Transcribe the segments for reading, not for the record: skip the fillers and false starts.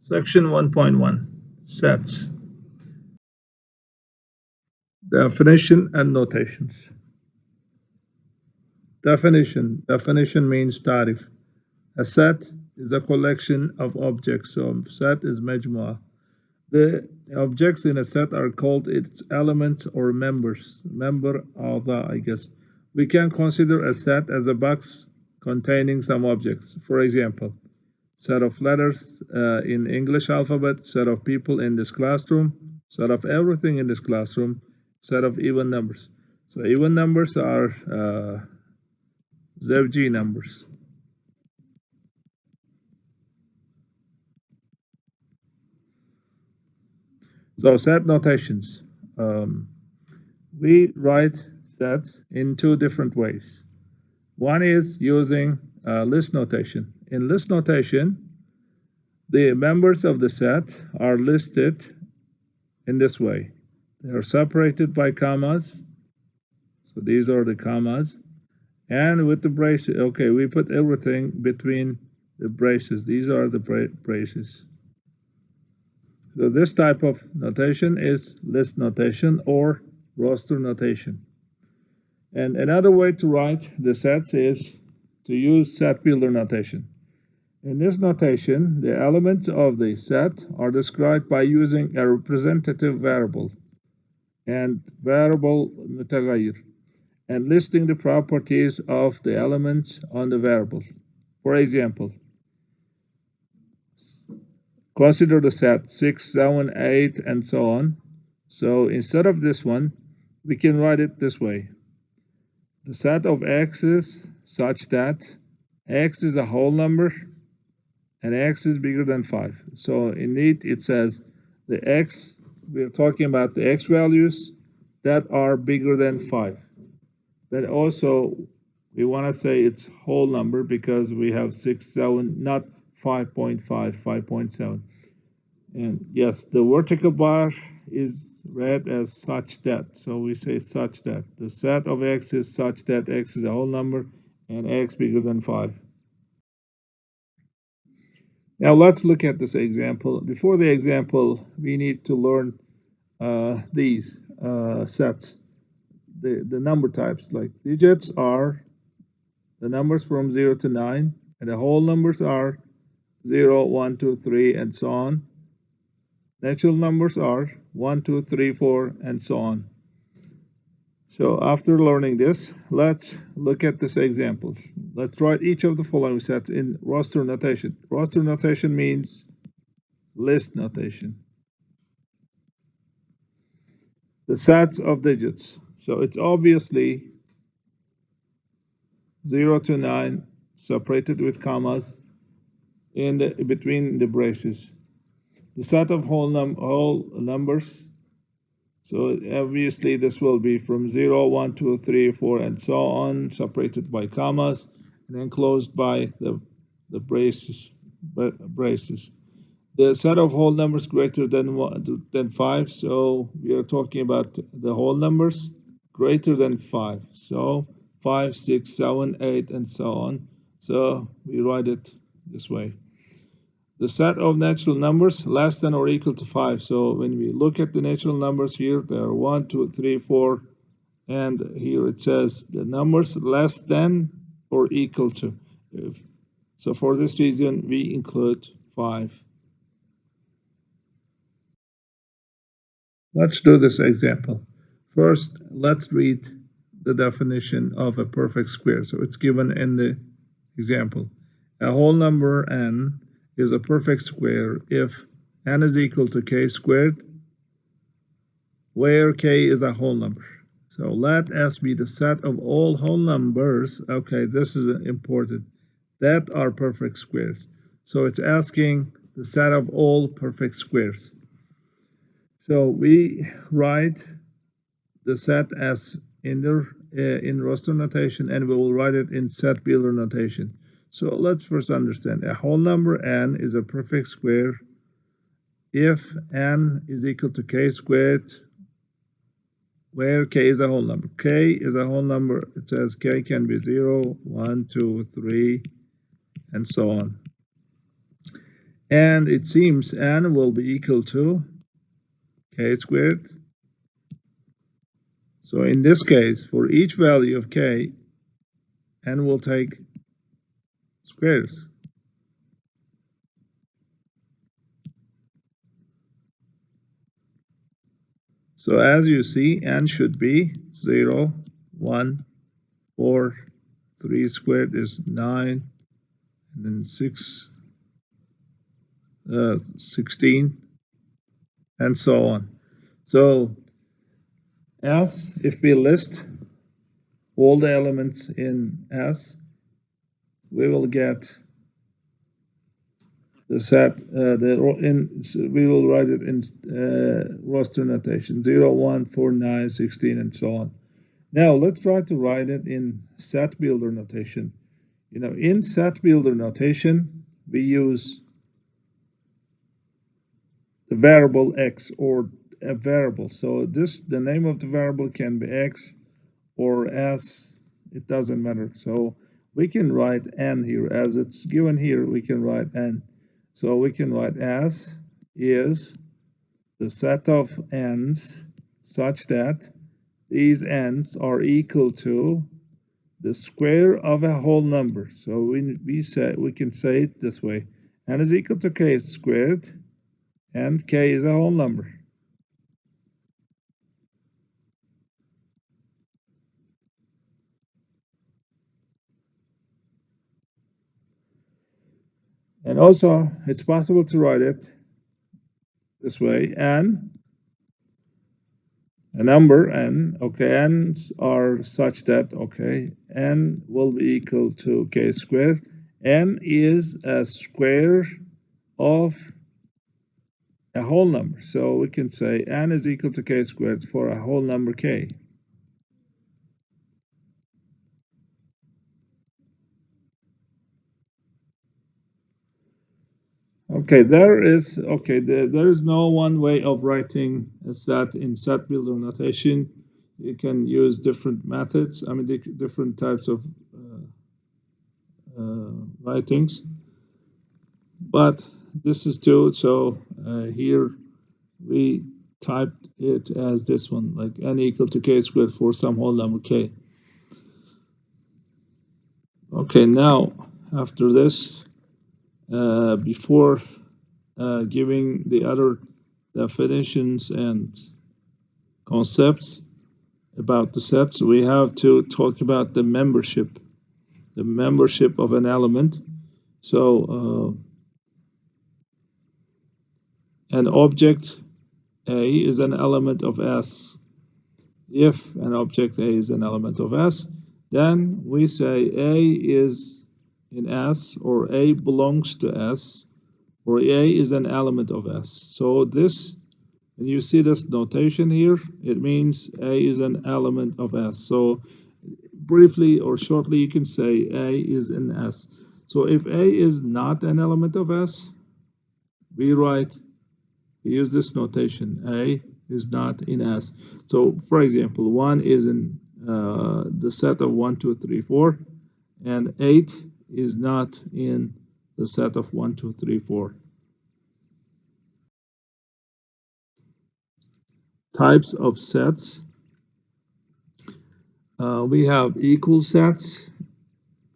Section 1.1 Sets. Definition and notations. Definition means tarif. A set is a collection of objects, so set is majmua. The objects in a set are called its elements or members. Member أعضاء, I guess. We can consider a set as a box containing some objects. For example, set of letters in English alphabet, set of people in this classroom, set of everything in this classroom, set of even numbers. So even numbers are Zevji numbers. So set notations. We write sets in two different ways. One is using list notation. In list notation, the members of the set are listed in this way. They are separated by commas. So these are the commas. And with the braces, okay, we put everything between the braces. These are the braces. So this type of notation is list notation or roster notation. And another way to write the sets is to use set builder notation. In this notation, the elements of the set are described by using a representative variable and variable mutaghayyir and listing the properties of the elements on the variable. For example, consider the set 6, 7, 8, and so on. So instead of this one, we can write it this way. The set of x is such that x is a whole number and x is bigger than 5. So indeed it says the x, we are talking about the x values that are bigger than 5. But also we want to say it's whole number because we have 6, 7, not 5.5, 5.7. And yes, the vertical bar is read as such that. So we say such that. The set of x is such that x is a whole number and x bigger than 5. Now let's look at this example. Before the example, we need to learn these sets. The number types, like digits are the numbers from 0 to 9, and the whole numbers are 0, 1, 2, 3, and so on. Natural numbers are 1, 2, 3, 4, and so on. So after learning this, let's look at this example. Let's write each of the following sets in roster notation. Roster notation means list notation. The sets of digits. So it's obviously 0 to 9 separated with commas in between the braces. The set of whole numbers. So obviously this will be from 0, 1, 2, 3, 4, and so on, separated by commas and enclosed by the braces. The set of whole numbers greater than 5. So we are talking about the whole numbers greater than 5. So 5, 6, 7, 8, and so on. So we write it this way. The set of natural numbers less than or equal to 5. So when we look at the natural numbers here, there are 1, 2, 3, 4, and here it says the numbers less than or equal to. So for this reason, we include 5. Let's do this example. First, let's read the definition of a perfect square. So it's given in the example. A whole number n is a perfect square if n is equal to k squared, where k is a whole number. So let S be the set of all whole numbers. Okay, this is important. That are perfect squares. So it's asking the set of all perfect squares. So we write the set as in roster notation, and we will write it in set builder notation. So let's first understand a whole number n is a perfect square if n is equal to k squared, where k is a whole number. K is a whole number. It says k can be 0, 1, 2, 3, and so on. and it seems n will be equal to k squared. So in this case, for each value of k, n will take squares. So as you see, n should be 0, 1, 4, 3 squared is 9, and then 6, 16, and so on. So S, if we list all the elements in S, we will get the set, we will write it in roster notation, 0, 1, 4, 9, 16, and so on. Now let's try to write it in set builder notation. In set builder notation, we use the variable x or a variable. So the name of the variable can be x or s, it doesn't matter. So we can write n here as it's given here. We can write n. So we can write s is the set of n's such that these n's are equal to the square of a whole number. So we can say it this way: n is equal to k squared, and k is a whole number. And also, it's possible to write it this way: n, a number n, okay, n's are such that, okay, n will be equal to k squared. N is a square of a whole number. So we can say n is equal to k squared for a whole number k. Okay, there is no one way of writing a set in set builder notation. You can use different methods, I mean different types of writings, but this is two. So here we typed it as this one, like n equal to k squared for some whole number k. Okay, now after this, before giving the other definitions and concepts about the sets, we have to talk about the membership of an element. So an object A is an element of S. If an object A is an element of S, then we say A is in S, or A belongs to S, or A is an element of S. So this, when you see this notation here, it means A is an element of S. So briefly or shortly, you can say A is in S. So if A is not an element of S, we use this notation: A is not in S. So for example, 1 is in the set of 1, 2, 3, 4, and 8 is not in the set of 1, 2, 3, 4. Types of sets. We have equal sets.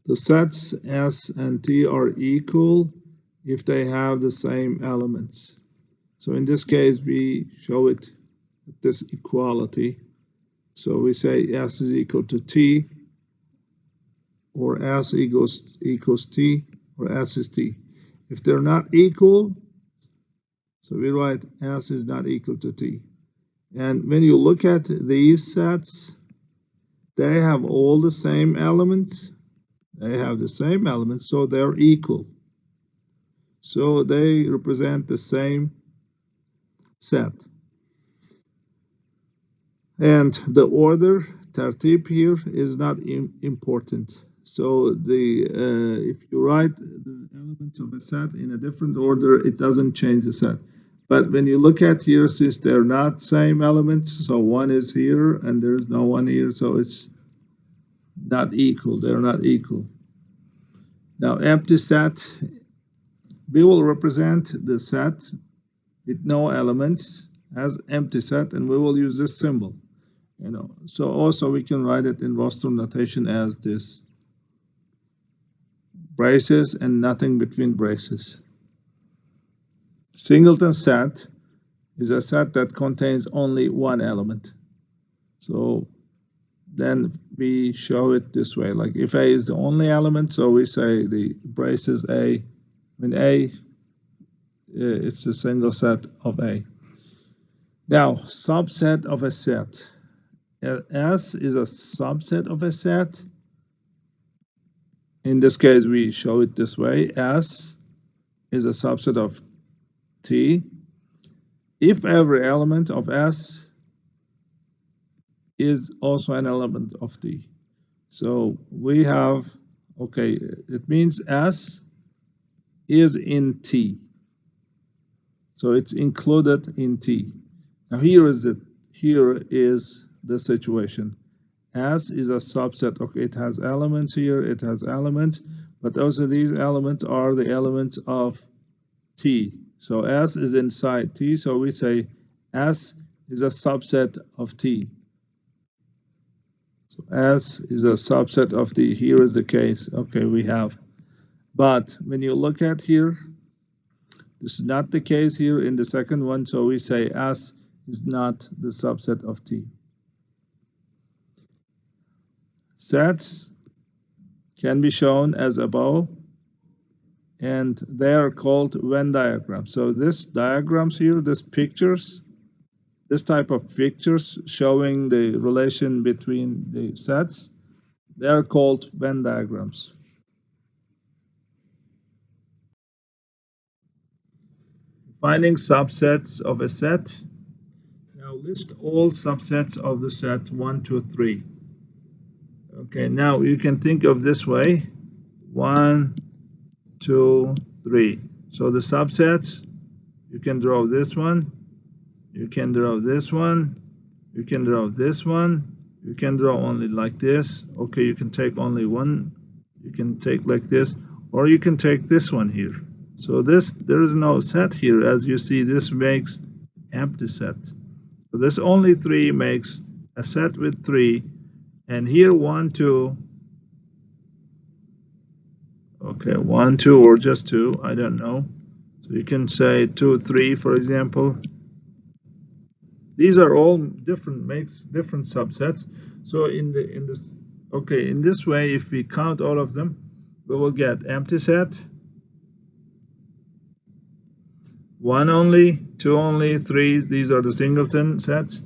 The sets S and T are equal if they have the same elements. So in this case, we show it with this equality. So we say S is equal to T, or S equals T, or S is T. If they're not equal, so we write S is not equal to T. And when you look at these sets, they have all the same elements. They have the same elements, so they're equal. So they represent the same set. And the order, tartib, here is not important. So if you write the elements of a set in a different order, it doesn't change the set. But when you look at here, since they're not same elements, so one is here and there's no one here, so it's not equal. They're not equal. Now, empty set, we will represent the set with no elements as empty set, and we will use this symbol. So also we can write it in roster notation as this: braces and nothing between braces. Singleton set is a set that contains only one element. So then we show it this way, like if A is the only element, so we say the braces A, when A, it's a single set of A. Now, subset of a set. S is a subset of a set. In this case, we show it this way: S is a subset of T if every element of S is also an element of T. So we have, okay, it means S is in T. So it's included in T. Now here is the situation. S is a subset. Okay, it has elements here, it has elements, but also these elements are the elements of T. So S is inside T, so we say S is a subset of T. So S is a subset of T. Here is the case. Okay, we have. But when you look at here, this is not the case here in the second one, so we say S is not the subset of T. Sets can be shown as above, and they are called Venn diagrams. So this diagrams here, this type of pictures showing the relation between the sets, they are called Venn diagrams. Finding subsets of a set. Now list all subsets of the set 1, 2, 3. Okay, now you can think of this way: 1, 2, 3. So the subsets, you can draw this one, you can draw this one, you can draw this one, you can draw only like this. Okay, you can take only one, you can take like this, or you can take this one here. So there is no set here. As you see, this makes empty set. So this only 3 makes a set with 3, and here 1, 2. Okay, 1, 2, or just 2, I don't know. So you can say 2, 3, for example. These are all makes different subsets. So in this way, if we count all of them, we will get empty set, 1 only, 2 only, 3. These are the singleton sets: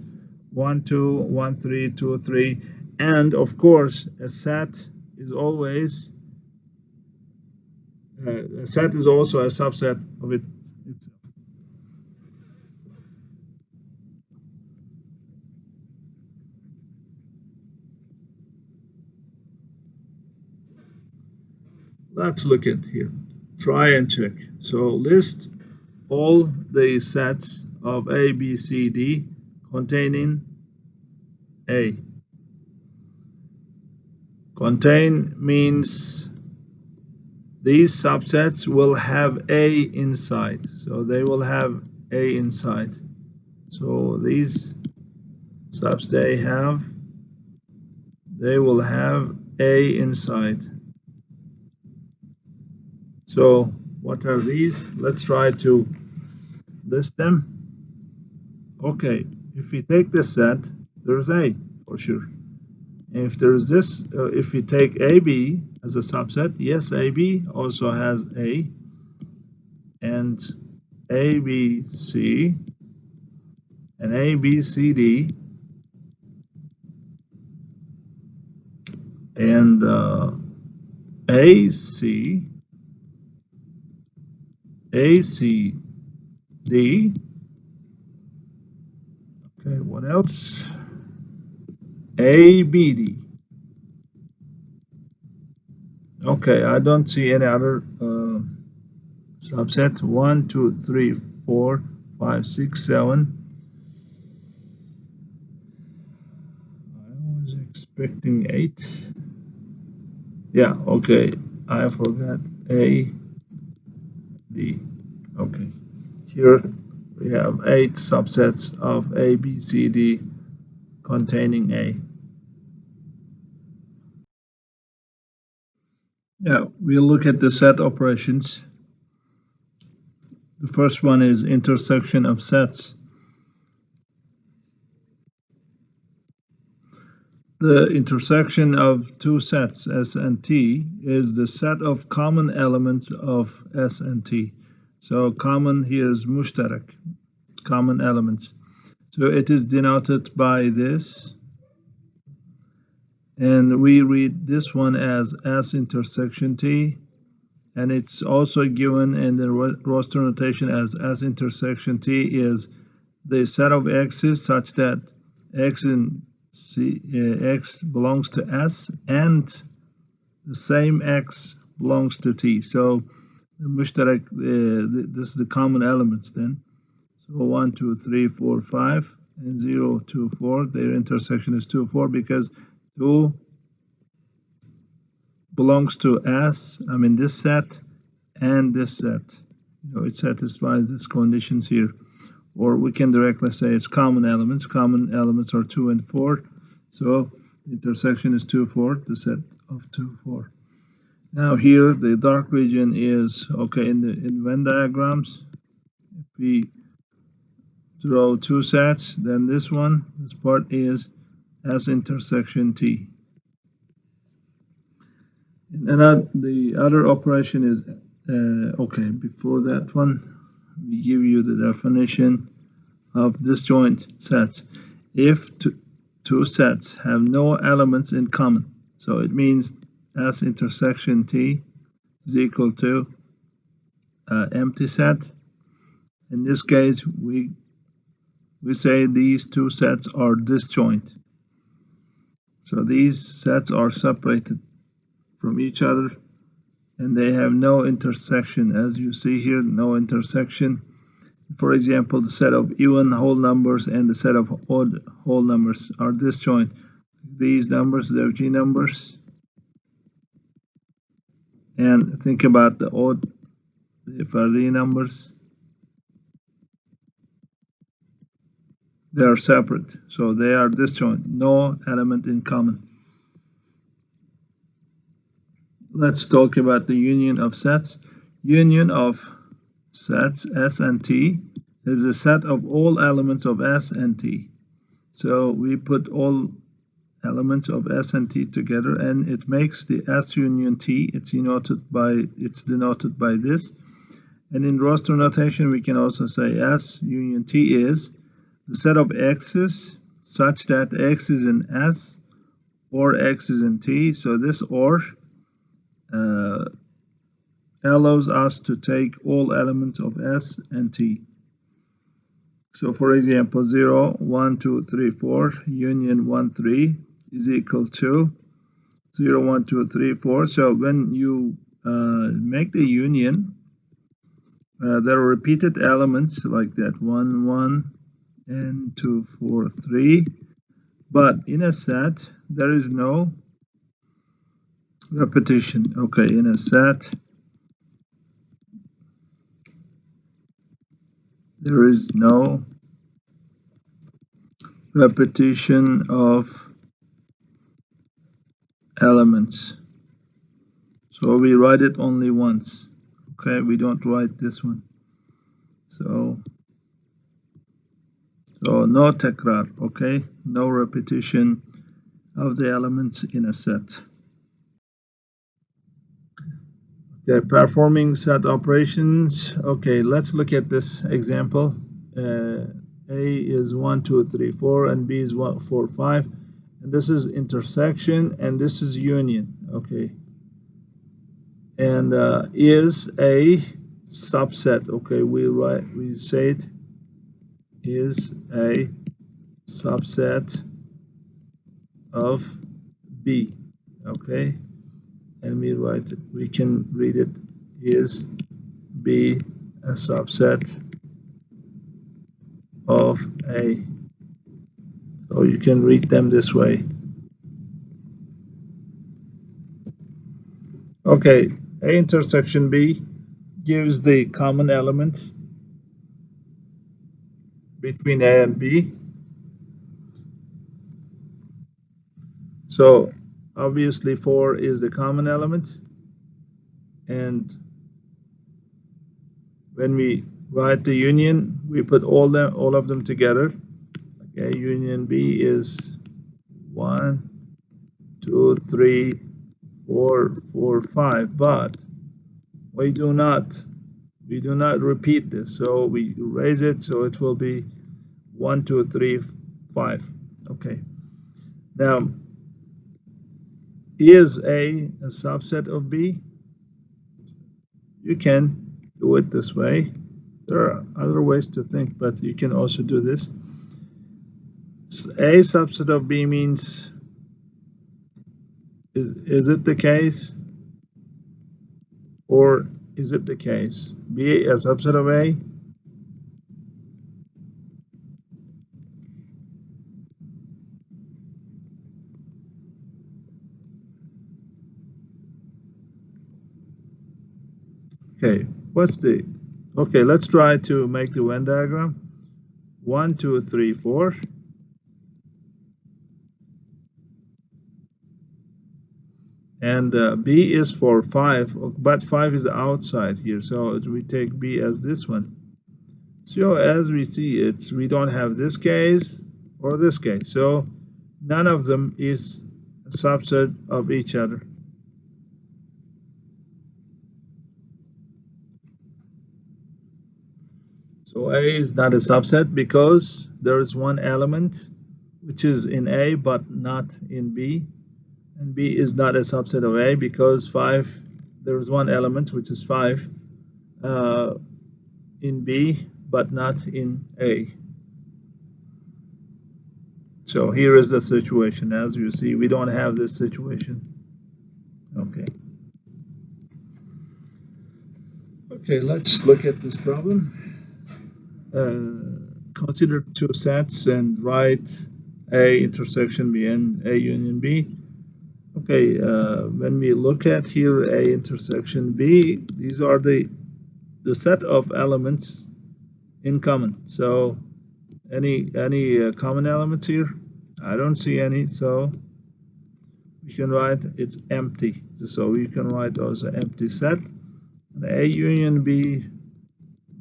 1, 2, 1, 3, 2, 3. And of course, a set is always a set is also a subset of it itself. Let's look at here. Try and check. So list all the sets of A, B, C, D containing A. Contain means these subsets will have A inside. So they will have A inside. So these subs they will have A inside. So what are these? Let's try to list them. Okay, if we take this set, there's A for sure. And if there's this, if we take AB as a subset, yes, AB also has A, and ABC and ABCD and AC, ACD. Okay, what else? ABD. Okay, I don't see any other subset. 1, 2, 3, 4, 5, 6, 7. I was expecting 8. Yeah, okay, I forgot A. D. Okay, here we have 8 subsets of A, B, C, D containing A. Now we'll look at the set operations. The first one is intersection of sets. The intersection of two sets S and T is the set of common elements of S and T. So common here is mushtarak, common elements. So it is denoted by this, and we read this one as S intersection T, and it's also given in the roster notation as S intersection T is the set of x's such that x in x belongs to S and the same x belongs to T. So the mushtarak, this is the common elements then. So 1, 2, 3, 4, 5, and 0, 2, 4. Their intersection is 2, 4 because 2 belongs to S, I mean this set and this set. It satisfies these conditions here. Or we can directly say it's common elements. Common elements are 2 and 4. So the intersection is 2, 4, the set of 2, 4. Now here the dark region is, okay, in Venn diagrams, if we draw two sets, then this part is S intersection T. And the other operation is, okay, before that one, we give you the definition of disjoint sets. If two sets have no elements in common, so it means S intersection T is equal to empty set. In this case, we say these two sets are disjoint. So these sets are separated from each other and they have no intersection. As you see here, no intersection. For example, the set of even whole numbers and the set of odd whole numbers are disjoint. These numbers, they're G numbers. And think about the odd, the Faraday numbers. They are separate, so they are disjoint, no element in common. Let's talk about the union of sets. Union of sets S and T is a set of all elements of S and T. So we put all elements of S and T together and it makes the S union T. It's denoted by this. And in roster notation we can also say S union T is the set of x's such that x is in S or x is in T. So this or allows us to take all elements of S and T. So for example, 0, 1, 2, 3, 4 union 1, 3 is equal to 0, 1, 2, 3, 4. So when you make the union, there are repeated elements like that, 1, 1, and 2, 4, 3. But in a set, there is no repetition. Okay, in a set, there is no repetition of elements. So we write it only once. Okay, we don't write this one. So no takrar, okay? No repetition of the elements in a set. Okay, performing set operations. Okay, let's look at this example. A is 1, 2, 3, 4, and B is 1, 4, 5. And this is intersection, and this is union. Okay. And is a subset. Okay, we say it is a subset of B. Okay. And we can read it is B a subset of A. So you can read them this way. Okay, A intersection B, gives the common elements between A and B. So obviously 4 is the common element, and when we write the union, we put all of them together. Okay, union B is 1, 2, 3, 4, 4, 5, but we do not repeat this, so we erase it, so it will be 1, 2, 3, 5. Okay, now is A a subset of B? You can do it this way. There are other ways to think, but you can also do this. A subset of B means, is it the case, or is it the case B a subset of A? Okay, okay, let's try to make the Venn diagram. 1, 2, 3, 4. And B is for 5, but 5 is outside here, so we take B as this one. So as we see it, we don't have this case or this case, so none of them is a subset of each other. So A is not a subset because there is one element which is in A but not in B, and B is not a subset of A because 5, there is one element which is 5 in B but not in A. So here is the situation. As you see, we don't have this situation. Okay. Okay, let's look at this problem. Consider two sets and write A intersection B and A union B. Okay, when we look at here A intersection B, these are the set of elements in common. So any common elements here? I don't see any, so we can write it's empty. So we can write also empty set. And A union B,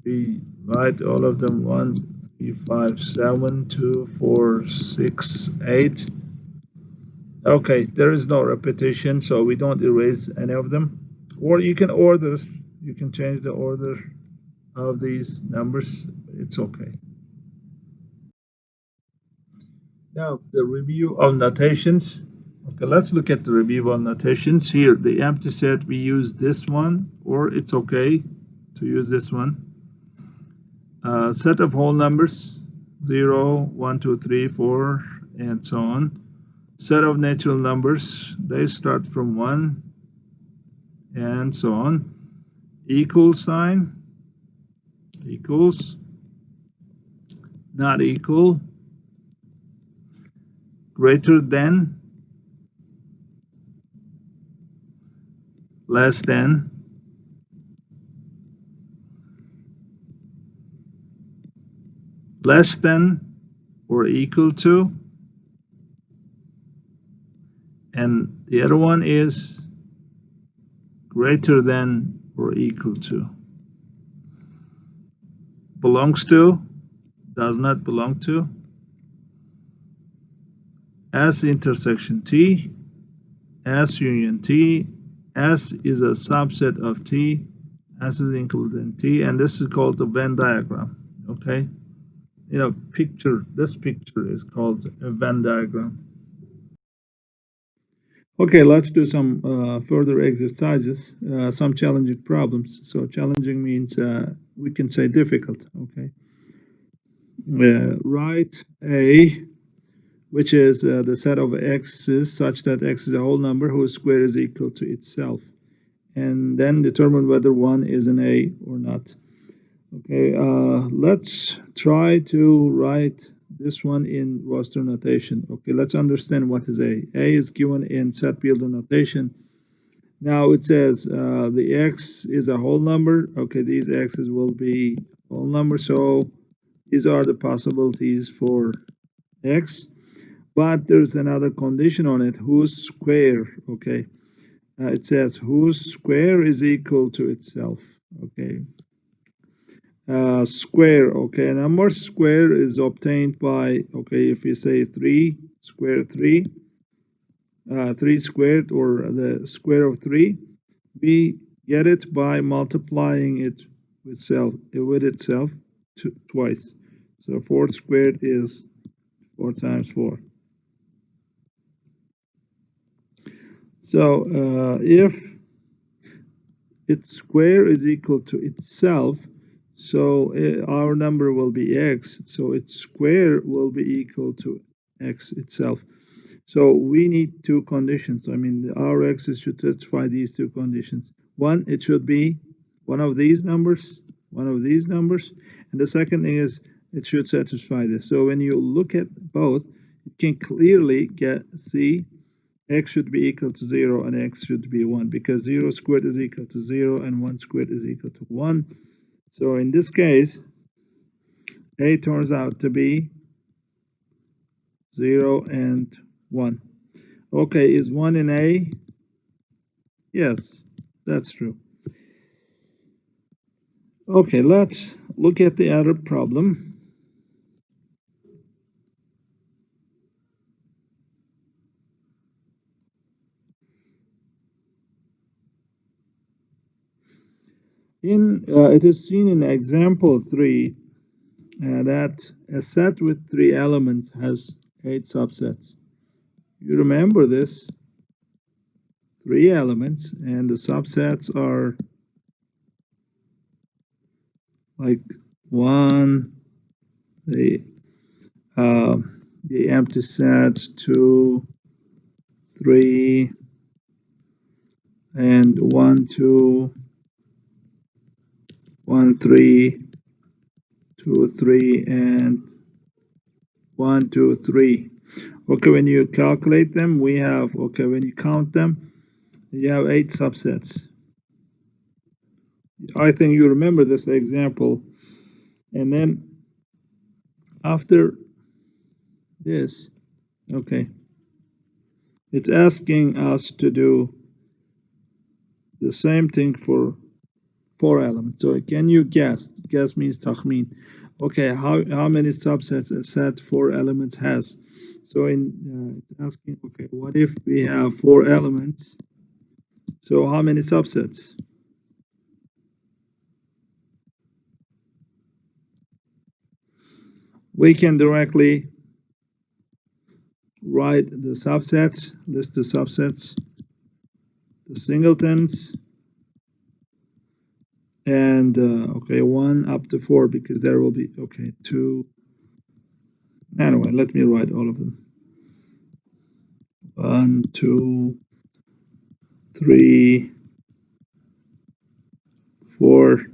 we write all of them 1, 3, 5, 7, 2, 4, 6, 8. Okay, there is no repetition, so we don't erase any of them. Or you can change the order of these numbers. It's okay. Now the review of notations. Okay, let's look at the review of notations. Here, the empty set, we use this one, or it's okay to use this one. Set of whole numbers, 0, 1, 2, 3, 4, and so on. Set of natural numbers, they start from 1, and so on. Equal sign, equals, not equal, greater than, less than, less than or equal to, and the other one is greater than or equal to. Belongs to, does not belong to. S intersection T, S union T, S is a subset of T, S is included in T, and this is called the Venn diagram. Okay, this picture is called a Venn diagram. Okay, let's do some further exercises, some challenging problems. So challenging means we can say difficult. Okay, write A, which is the set of x's such that x is a whole number whose square is equal to itself, and then determine whether 1 is an A or not. Okay, let's try to write this one in roster notation. Okay, let's understand what is A. A is given in set builder notation Now it says the x is a whole number. Okay, these x's will be whole numbers. So these are the possibilities for x. But there's another condition on it. Whose square? Okay, it says whose square is equal to itself. Okay, square. Okay, a number square is obtained by, okay, if you say 3 square 3, 3 squared, or the square of 3, we get it by multiplying it with itself twice. So 4 squared is 4 times 4. So if its square is equal to itself, so our number will be x, so its square will be equal to x itself. So we need two conditions. I mean, our x's should satisfy these two conditions. One, it should be one of these numbers, and the second thing is it should satisfy this. So when you look at both, you can clearly see x should be equal to 0 and x should be 1, because 0 squared is equal to 0 and 1 squared is equal to 1. So in this case, a turns out to be 0 and 1. Okay, is 1 in a? Yes, that's true. Okay, let's look at the other problem. It is seen in example 3 that a set with 3 elements has 8 subsets. You remember this? 3 elements, and the subsets are like 1, the empty set, 2, 3, and 1, 2, 1, 3, 2, 3, and 1, 2, 3. Okay, when you calculate them, we have, okay, when you count them, you have 8 subsets. I think you remember this example. And then after this, okay, it's asking us to do the same thing for 4 elements. So can you guess? Guess means takhmin. Okay, how many subsets a set 4 elements has? So it's asking, okay, what if we have 4 elements? So how many subsets? We can directly write the subsets, list the subsets, the singletons, and okay, 1 up to 4, because there will be, okay, 2. Anyway, let me write all of them. 1, 2, 3, 4,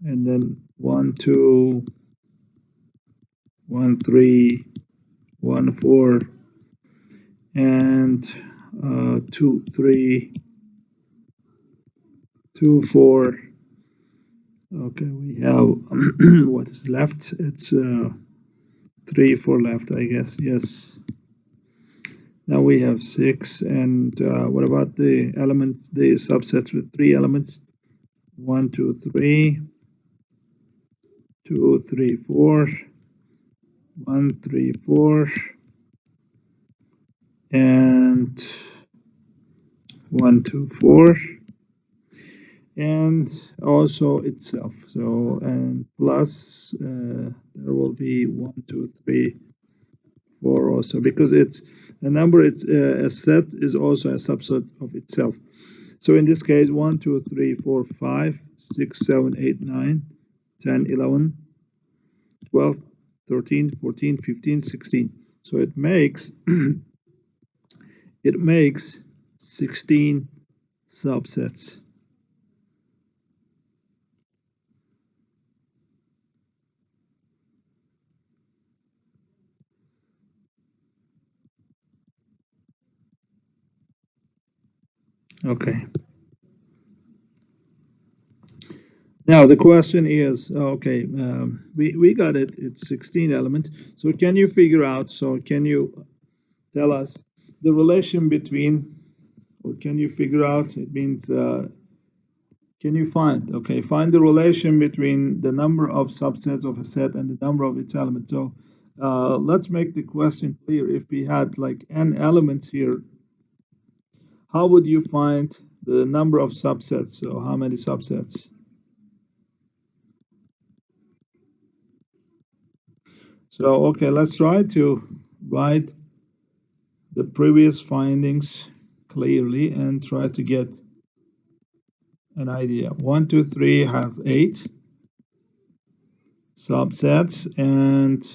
and then 1, 2, 1, 3, 1, 4, and 2, 3, 2, 4. Okay, we have what is left? It's 3, 4 left, I guess. Yes. Now we have 6, and what about the elements, the subsets with 3 elements? 1, 2, 3, 2, 3, 4, 1, 3, 4, and 1, 2, 4, and also itself. So, and plus there will be 1, 2, 3, 4 also, because it's a number, it's a set is also a subset of itself. So in this case, 1, 2, 3, 4, 5, 6, 7, 8, 9, 10, 11, 12, 13, 14, 15, 16. So it makes it makes 16 subsets. Okay. Now the question is, okay, we got it. It's 16 elements. So can you figure out? So can you tell us the relation between, or can you figure out? It means can you find? Okay, find the relation between the number of subsets of a set and the number of its elements. So let's make the question clear. If we had like n elements here, how would you find the number of subsets? So how many subsets? So, okay, let's try to write the previous findings clearly and try to get an idea. 1, 2, 3 has 8 subsets, and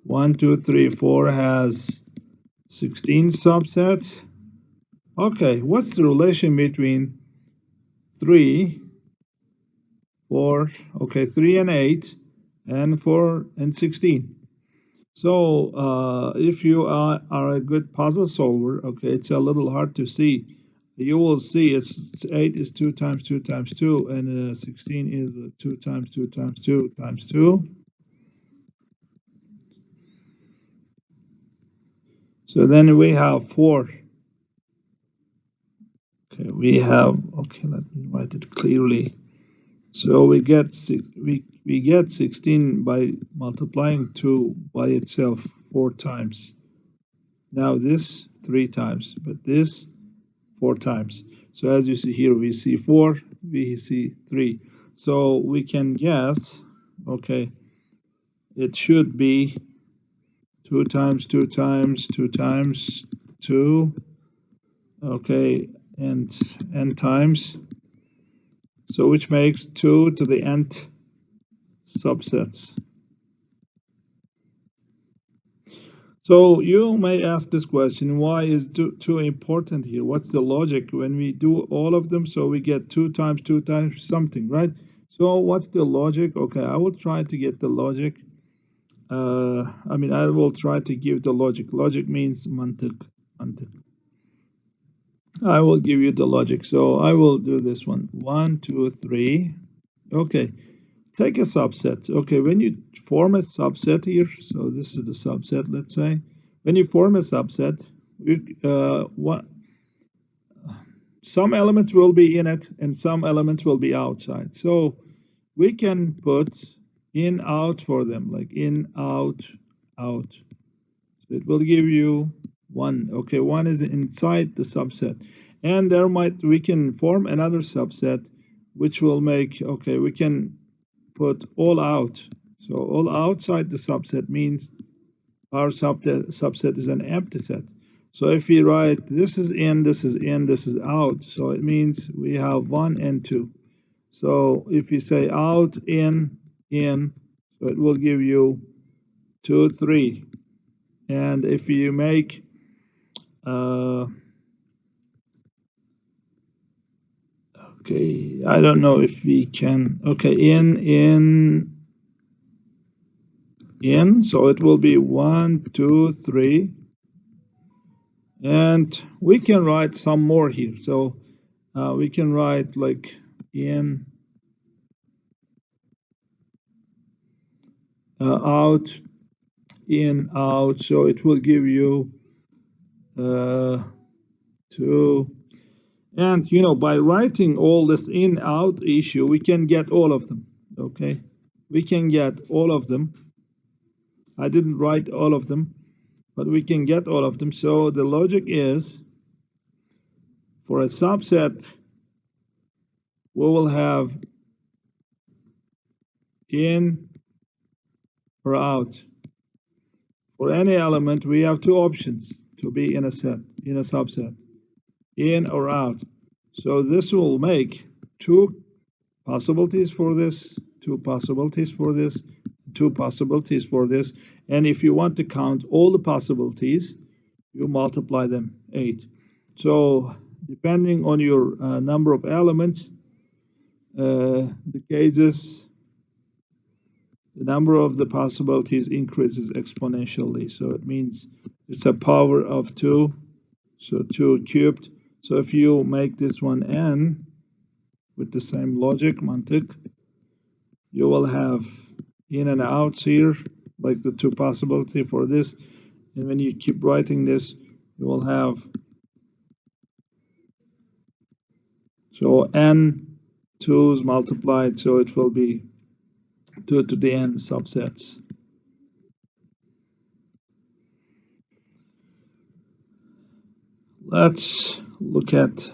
1, 2, 3, 4 has 16 subsets. Okay, what's the relation between 3, 4, okay, 3 and 8, and 4 and 16? So if you are a good puzzle solver, okay, it's a little hard to see. You will see it's 8 is 2 times 2 times 2, and 16 is 2 times 2 times 2 times 2. So then we have 4. Okay, we have, okay, let me write it clearly. So we get 16 by multiplying 2 by itself 4 times. Now this 3 times, but this 4 times. So as you see here, we see 4, we see 3. So we can guess, okay, it should be 2 times 2 times 2 times 2, okay, and n times. So which makes 2 to the nth subsets. So you may ask this question, why is 2 important here? What's the logic when we do all of them? So we get 2 times 2 times something, right? So what's the logic? Okay, I will try to get the logic. I will try to give the logic. Logic means mantık. I will give you the logic. So I will do this one. 1, 2, 3. Okay, take a subset. Okay, when you form a subset here, so this is the subset, let's say. When you form a subset, some elements will be in it and some elements will be outside. So we can put in, out for them, like in, out, out. So it will give you 1. Okay, 1 is inside the subset. And we can form another subset, which will make, okay, we can put all out. So all outside the subset means our subset is an empty set. So if we write this is in, this is in, this is out, so it means we have 1 and 2. So if you say out, in, so it will give you 2, 3. And if you make okay, I don't know if we can, okay, in, so it will be 1, 2, 3. And we can write some more here. So we can write like in, out, in, out. So it will give you 2. And by writing all this in, out issue, we can get all of them. Okay, we can get all of them. I didn't write all of them, but we can get all of them. So the logic is, for a subset, we will have in or out. For any element, we have 2 options to be in a set, in a subset, in or out. So this will make 2 possibilities for this, 2 possibilities for this, 2 possibilities for this. And if you want to count all the possibilities, you multiply them 8. So depending on your number of elements, the cases, the number of the possibilities increases exponentially. So it means it's a power of 2, so 2 cubed. So if you make this one n with the same logic, mantik, you will have in and outs here, like the two possibility for this. And when you keep writing this, you will have, so n 2's multiplied, so it will be 2 to the n subsets. Let's look at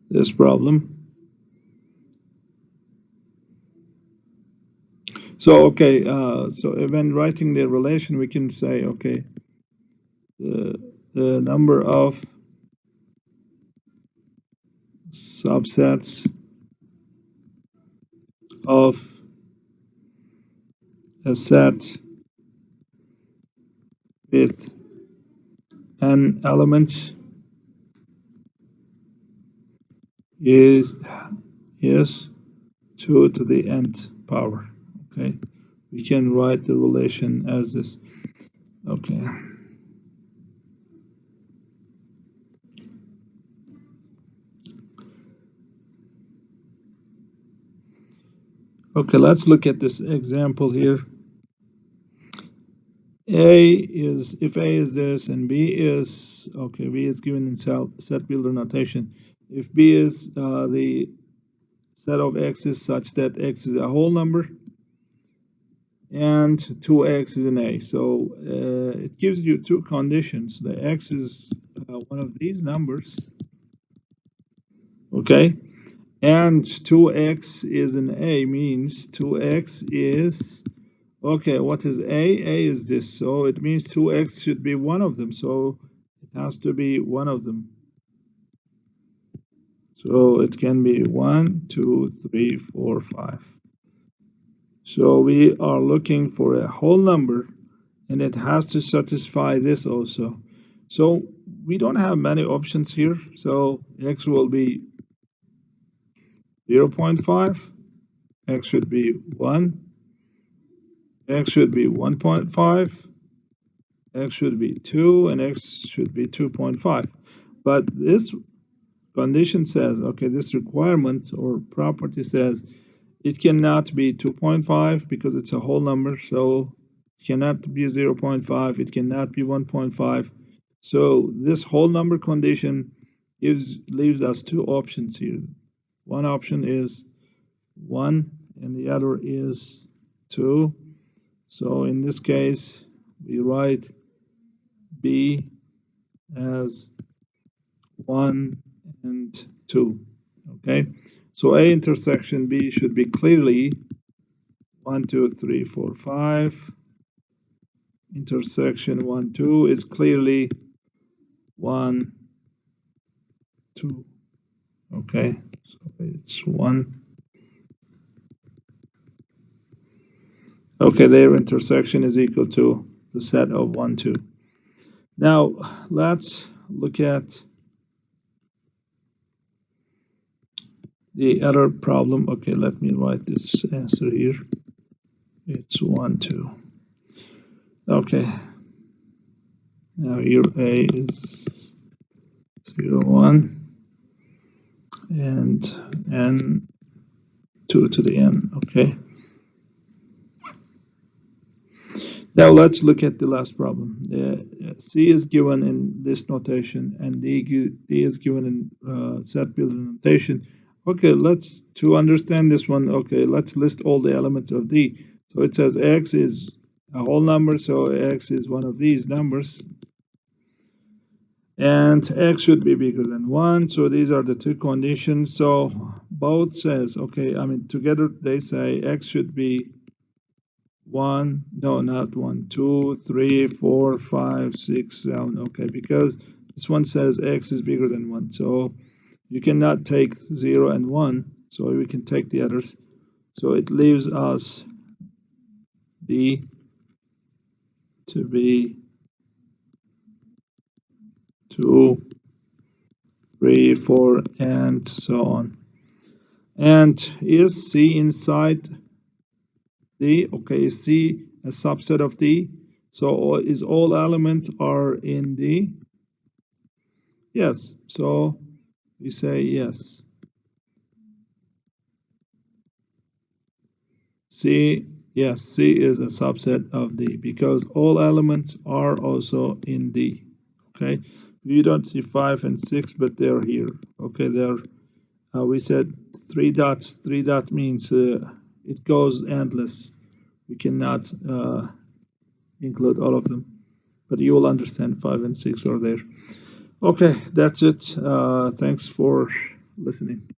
this problem. So okay, so when writing the relation, we can say, okay, the number of subsets of a set with n elements is 2 to the nth power. Okay, we can write the relation as this. Okay. Okay, let's look at this example here. If A is this and B is, okay, B is given in set builder notation. If B is the set of x's such that x is a whole number and 2x is an A. So it gives you two conditions. The x is one of these numbers, okay? And 2x is an A means 2x is, okay, what is A? A is this, so it means 2x should be one of them, so it has to be one of them. So it can be 1, 2, 3, 4, 5. So we are looking for a whole number, and it has to satisfy this also. So we don't have many options here, so x will be 0.5, x should be 1, x should be 1.5, x should be 2, and x should be 2.5. But this condition says, okay, this requirement or property says it cannot be 2.5 because it's a whole number, so it cannot be 0.5, it cannot be 1.5. So this whole number condition leaves us two options here. One option is 1 and the other is 2. So in this case, we write B as 1 and 2. Okay, so A intersection B should be clearly 1, 2, 3, 4, 5. Intersection 1, 2 is clearly 1, 2. Okay, so it's 1. Okay, their intersection is equal to the set of 1, 2. Now let's look at the other problem. Okay, let me write this answer here. It's 1, 2. Okay. Now here A is 0, 1 and n 2 to the n. Okay. Now let's look at the last problem. C is given in this notation and D is given in set builder notation. Okay, to understand this one, okay, let's list all the elements of D. So it says x is a whole number, so x is one of these numbers. And x should be bigger than 1, so these are the two conditions. So both says, okay, I mean together they say x should be 1, no, not 1, 2, 3, 4, 5, 6, 7. Okay, because this one says x is bigger than 1, so you cannot take 0 and 1, so we can take the others. So it leaves us D to be 2, 3, 4, and so on. And is C inside D. Okay, is C a subset of D? So is all elements are in D? Yes. So we say yes. C, yes, C is a subset of D because all elements are also in D. Okay, you don't see 5 and 6, but they're here. Okay, they're we said 3 dots. 3 dot means it goes endless. We cannot include all of them, but you will understand 5 and 6 are there. Okay, that's it. Thanks for listening.